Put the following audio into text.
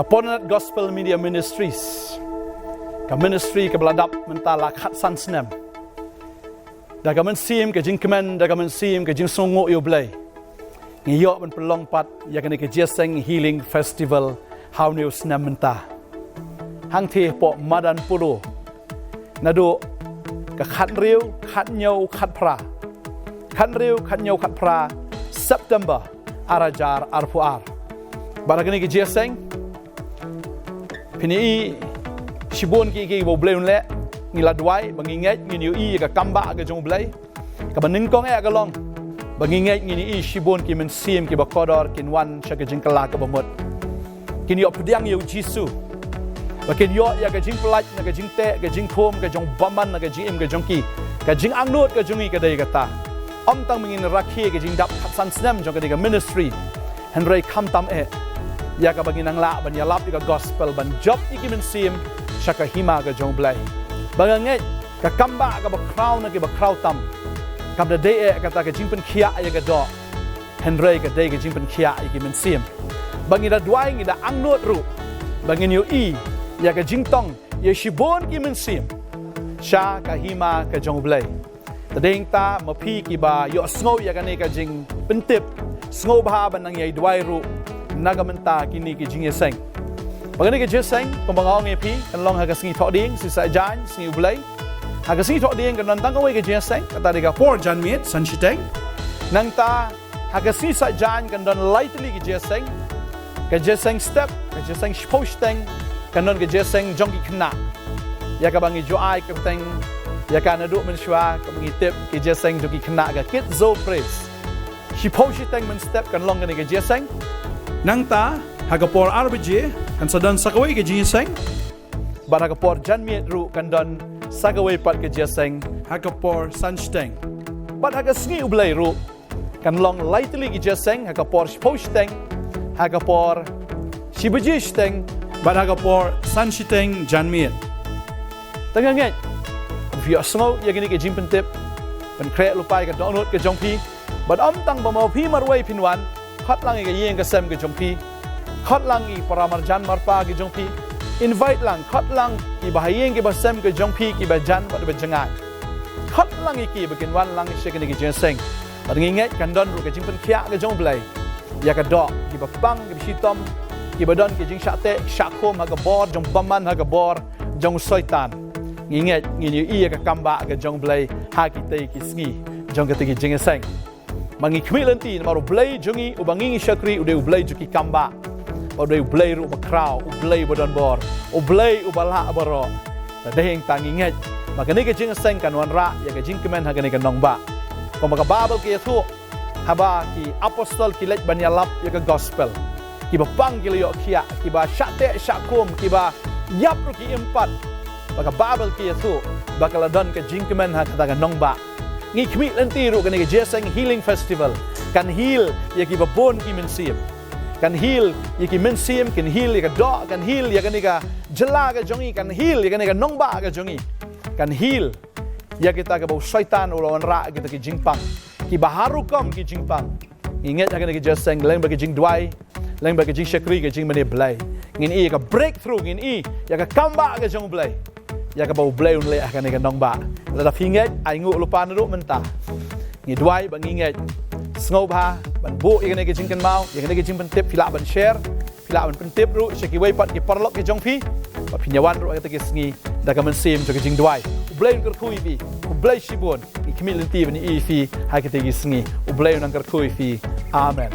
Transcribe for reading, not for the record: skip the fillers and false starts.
Kaponat Gospel Media Ministries, ka ministry ka beladap mentala khat san snem. Da ka men sim ka jing kemen, da ka men sim ka jing songo yo blai. Ngiyok men pelong pat ya ka ni ka jeseng healing festival how new snem menta. Hang the po madan puro. Nado ka khat riu, khat nyau, khat pra. Khat riu, khat nyau, khat pra September arajar arpuar. Barang ni ka jeseng Pini sibon ki bo blay unle ngila dwai banginget ngini i ka kamba ka jong blay ka baning kong ka long banginget ngini i sibon ki men sim ki ba kodor kin wan sha ka jing kala ka bamot kin yo pdiang yo jisu ba kin yo ya ka jing plat na ka jing te ka jing khom ka jong baman na ka jing im ka jong ki ka jing angnot ka jongi ka dai ka ta om tang mingin rakhi ka jing dap san snem jong ka ministry henry kam tam ya ka bagi nang la ban yalap ka gospel ban job iki men sim shaka hima ka jong blai banganget ka kamba ka ba crown na ki ba crown tam kam da day ka ta ka jingpen khia ya ka do henry ka day ka jingpen khia iki men sim bangi da dwai ngi da angnot ru bangi yo i ya ka jingtong ye shibon ki men sim sha ka hima ka jong blai tadeng ta mapi ki ba yo snow ya ka ne ka jing pentip snow ba ban nang ye dwai ru nagamenta kini ki jing yeseng bagani ki jeseng kumbangong epi kan long haga singi thoding si sa jan singi ulai haga singi thoding kan nantang ka we ki jeseng kata diga for jan mit san shiteng nang ta haga si sa jan kan don lightly ki jeseng ka jeseng step ka jeseng posteng kan don ki jeseng jongki khna ya ka bangi jo ai ka teng ya ka na du men shwa ka bangi tip ki jeseng jongki khna ga kit zo praise shi posteng men step kan long ni ki jeseng nang ta hagapor RBG kan sadan sakaway ke jinseng bar hagapor janmiet ru kan don sakaway pat ke jeseng hagapor sansteng bat hagasngi ublay ru kan long lightly ke jeseng hagapor posteng hagapor shibujisteng bat hagapor sanshiteng janmiet tanganget via snow ya gini ke jimpentip kan kre lupai ka download ke jongpi bat om tang ba mau pi marway pinwan khat lang i yeng ka sem ke jongpi khat lang i paramarjan marpa ke jongpi invite lang khat lang i bahayeng ke basem ke jongpi ki bajan ba be jangai khat lang i ki bakin wan lang she ke ni jenseng ba nginget kan don ru ke jingpen khia ke jong blai ya ka do ki ba pang ke sitom ki ba don ke jing shate shakhom ha ka bor jong baman ha ka bor jong soitan nginget ngini i ka kamba ke jong blai ha ki te ki sngi jong ke te ki jenseng mangi kmilanti maro blay jungi ubangi shakri ude ublay juki kamba ude ublay ru makrau ublay bodon bor ublay ubala boro deheng tangi nget makani ke jing seng kan wanra ya ke jing kemen hagani kan nongba ko maka babel ke thu haba ki apostol ki lek banyalap ya ke gospel ki ba panggil yo kia ki ba shate shakum ki ba yap ru ki empat maka babel ke thu bakal don ke jing kemen hagani kan nongba ngi kmi lenti ru kan ke jeseng healing festival kan heal ya ki babon ki men sim kan heal ya ki men sim kan heal ya ka do kan heal ya kan ka jela ka jongi kan heal ya kan ka nongba ka jongi kan heal ya kita ka bau syaitan ulawan ra kita ki jingpang ki baharu kom ki jingpang ingat ya kan ki jeseng leng bagi jing dwai leng bagi jing shakri ka jing mane blai ngin i ka breakthrough ngin i ya ka kamba ka jong blai ya ka bau blai un le akan ka nongba la finget ai ngu lupa na ru menta ngi dwai bang inget snow ba ban bu i ka jing kan mau ya ka jing ban tip fila ban share fila ban pentip ru shaki wai pat ki parlok ki jong phi ba pinyawan ru ka sngi da ka men sim to ka jing dwai blai un kui bi blai shibon ki kmilanti ban i fi ha ka sngi blai un kar kui fi amen